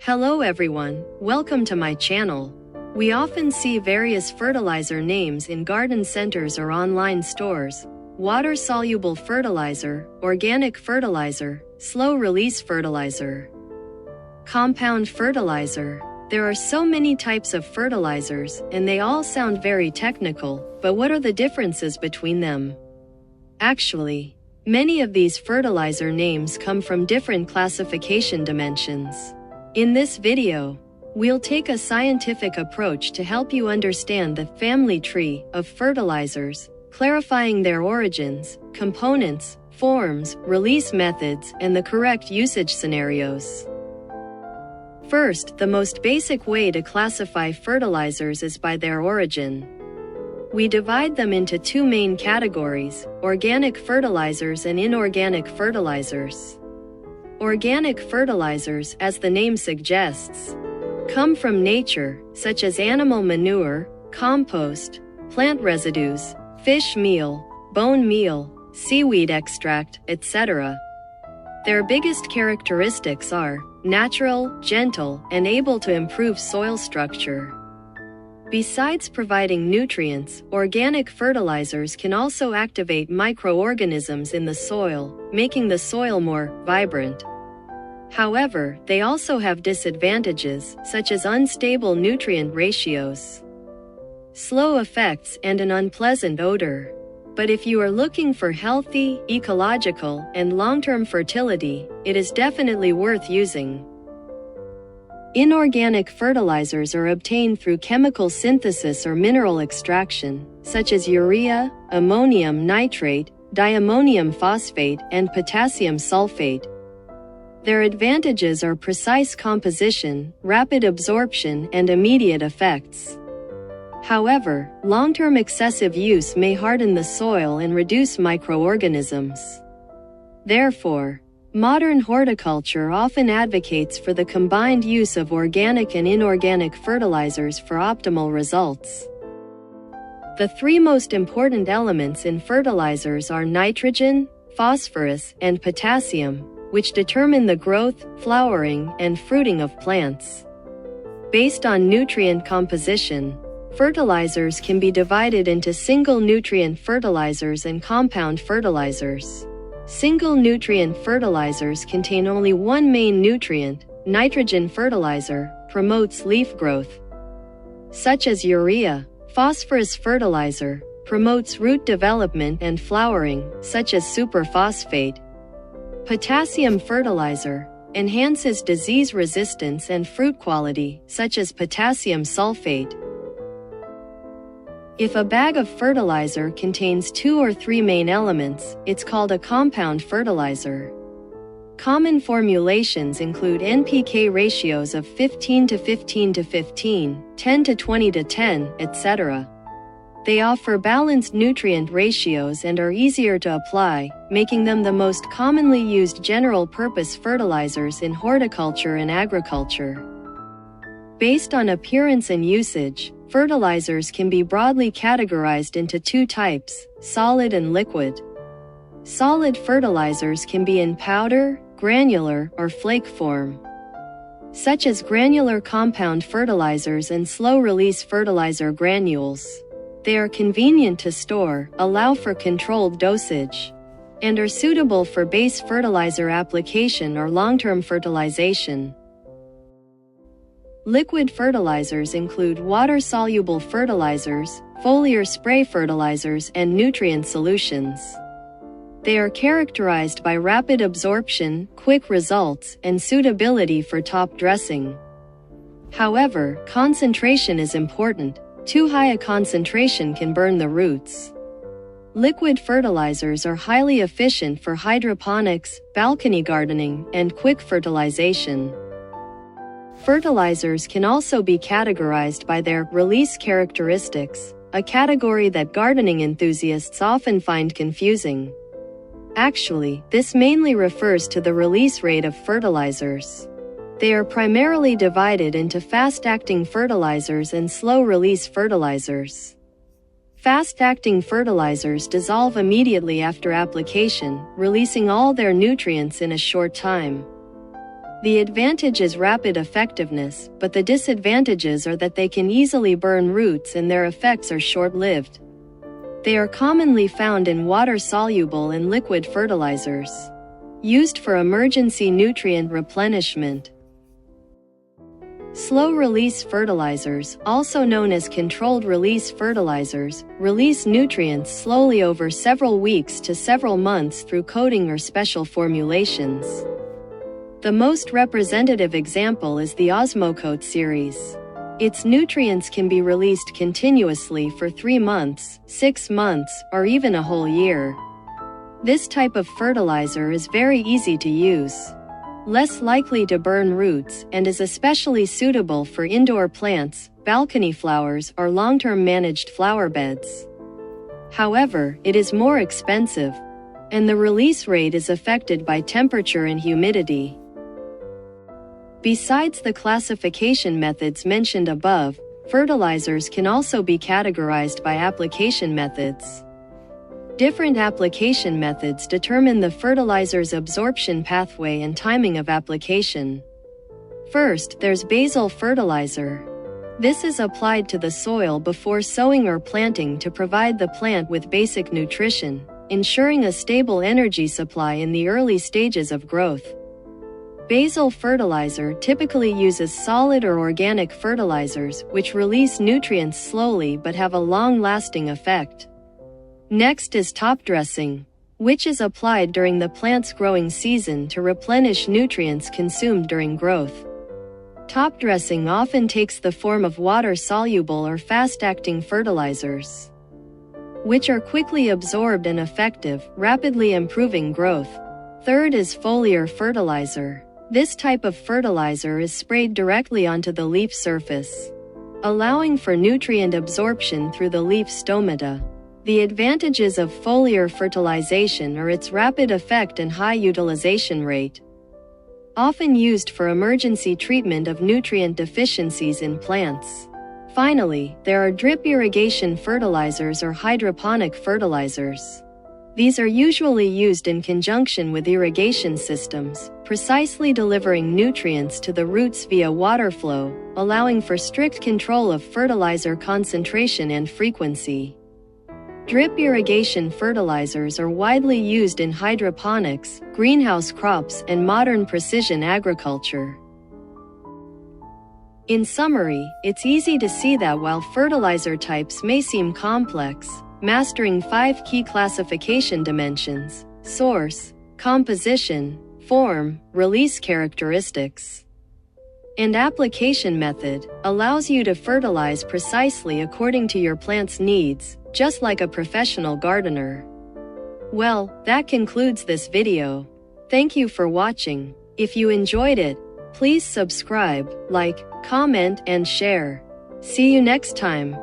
Hello everyone, welcome to my channel. We often see various fertilizer names in garden centers or online stores: water-soluble fertilizer, organic fertilizer, slow-release fertilizer, compound fertilizer. There are so many types of fertilizers, and they all sound very technical, but what are the differences between them? Actually, many of these fertilizer names come from different classification dimensions. In this video, we'll take a scientific approach to help you understand the family tree of fertilizers, clarifying their origins, components, forms, release methods, and the correct usage scenarios. First, the most basic way to classify fertilizers is by their origin. We divide them into two main categories: organic fertilizers and inorganic fertilizers. Organic fertilizers, as the name suggests, come from nature, such as animal manure, compost, plant residues, fish meal, bone meal, seaweed extract, etc. Their biggest characteristics are natural, gentle, and able to improve soil structure. Besides providing nutrients, organic fertilizers can also activate microorganisms in the soil, making the soil more vibrant. However, they also have disadvantages, such as unstable nutrient ratios, slow effects, and an unpleasant odor. But if you are looking for healthy, ecological, and long-term fertility, it is definitely worth using. Inorganic fertilizers are obtained through chemical synthesis or mineral extraction, such as urea, ammonium nitrate, diammonium phosphate, and potassium sulfate. Their advantages are precise composition, rapid absorption, and immediate effects. However, long-term excessive use may harden the soil and reduce microorganisms. Therefore, modern horticulture often advocates for the combined use of organic and inorganic fertilizers for optimal results. The three most important elements in fertilizers are nitrogen, phosphorus, and potassium, which determine the growth, flowering, and fruiting of plants. Based on nutrient composition, fertilizers can be divided into single nutrient fertilizers and compound fertilizers. Single nutrient fertilizers contain only one main nutrient. Nitrogen fertilizer promotes leaf growth, such as urea. Phosphorus fertilizer promotes root development and flowering, such as superphosphate. Potassium fertilizer enhances disease resistance and fruit quality, such as potassium sulfate. If a bag of fertilizer contains two or three main elements, it's called a compound fertilizer. Common formulations include NPK ratios of 15 to 15 to 15, 10 to 20 to 10, etc. They offer balanced nutrient ratios and are easier to apply, making them the most commonly used general-purpose fertilizers in horticulture and agriculture. Based on appearance and usage, fertilizers can be broadly categorized into two types: solid and liquid. Solid fertilizers can be in powder, granular, or flake form, such as granular compound fertilizers and slow-release fertilizer granules. They are convenient to store, allow for controlled dosage, and are suitable for base fertilizer application or long-term fertilization. Liquid fertilizers include water-soluble fertilizers, foliar spray fertilizers, and nutrient solutions. They are characterized by rapid absorption, quick results, and suitability for top dressing. However, concentration is important. Too high a concentration can burn the roots. Liquid fertilizers are highly efficient for hydroponics, balcony gardening, and quick fertilization. Fertilizers can also be categorized by their release characteristics, a category that gardening enthusiasts often find confusing. Actually, this mainly refers to the release rate of fertilizers. They are primarily divided into fast-acting fertilizers and slow-release fertilizers. Fast-acting fertilizers dissolve immediately after application, releasing all their nutrients in a short time. The advantage is rapid effectiveness, but the disadvantages are that they can easily burn roots and their effects are short-lived. They are commonly found in water-soluble and liquid fertilizers, used for emergency nutrient replenishment. Slow-release fertilizers, also known as controlled-release fertilizers, release nutrients slowly over several weeks to several months through coating or special formulations. The most representative example is the Osmocote series. Its nutrients can be released continuously for 3 months, 6 months, or even a whole year. This type of fertilizer is very easy to use, less likely to burn roots, and is especially suitable for indoor plants, balcony flowers, or long-term managed flower beds. However, it is more expensive, and the release rate is affected by temperature and humidity. Besides the classification methods mentioned above, fertilizers can also be categorized by application methods. Different application methods determine the fertilizer's absorption pathway and timing of application. First, there's basal fertilizer. This is applied to the soil before sowing or planting to provide the plant with basic nutrition, ensuring a stable energy supply in the early stages of growth. Basal fertilizer typically uses solid or organic fertilizers, which release nutrients slowly but have a long-lasting effect. Next is top dressing, which is applied during the plant's growing season to replenish nutrients consumed during growth. Top dressing often takes the form of water-soluble or fast-acting fertilizers, which are quickly absorbed and effective, rapidly improving growth. Third is foliar fertilizer. This type of fertilizer is sprayed directly onto the leaf surface, allowing for nutrient absorption through the leaf stomata. The advantages of foliar fertilization are its rapid effect and high utilization rate, often used for emergency treatment of nutrient deficiencies in plants. Finally, there are drip irrigation fertilizers or hydroponic fertilizers. These are usually used in conjunction with irrigation systems, precisely delivering nutrients to the roots via water flow, allowing for strict control of fertilizer concentration and frequency. Drip irrigation fertilizers are widely used in hydroponics, greenhouse crops, and modern precision agriculture. In summary, it's easy to see that while fertilizer types may seem complex, mastering 5 key classification dimensions: source, composition, form, release characteristics, and application method, allows you to fertilize precisely according to your plant's needs, just like a professional gardener. Well, that concludes this video. Thank you for watching. If you enjoyed it, please subscribe, like, comment, and share. See you next time.